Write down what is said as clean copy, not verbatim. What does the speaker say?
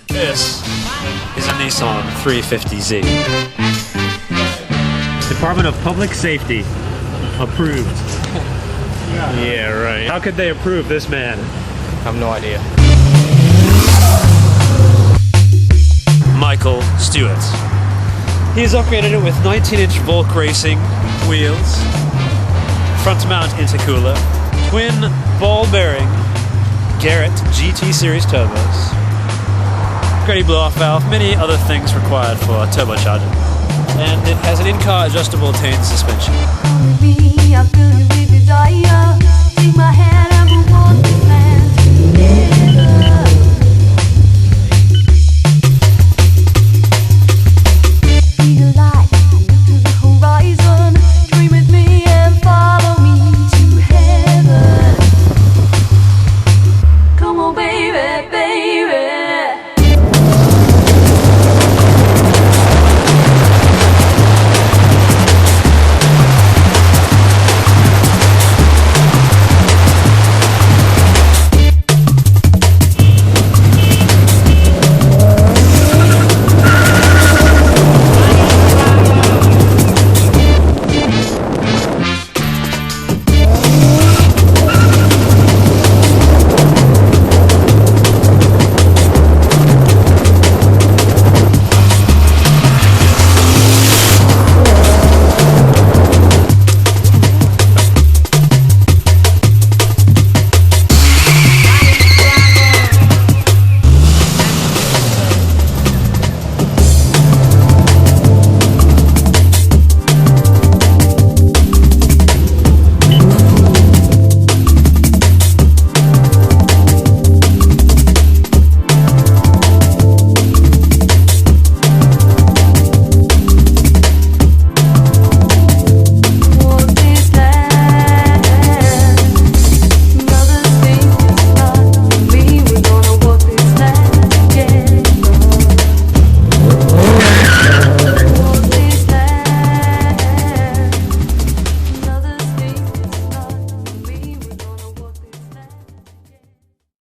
This is a Nissan 350Z. Department of Public Safety approved. Yeah, right. How could they approve this man? I have no idea. Michael Stewart. He's upgraded it with 19-inch Volk Racing wheels, front mount intercooler, twin ball bearing Garrett GT Series turbos, Grady blow-off valve, many other things required for a turbocharger. And it has an in-car adjustable Tane suspension.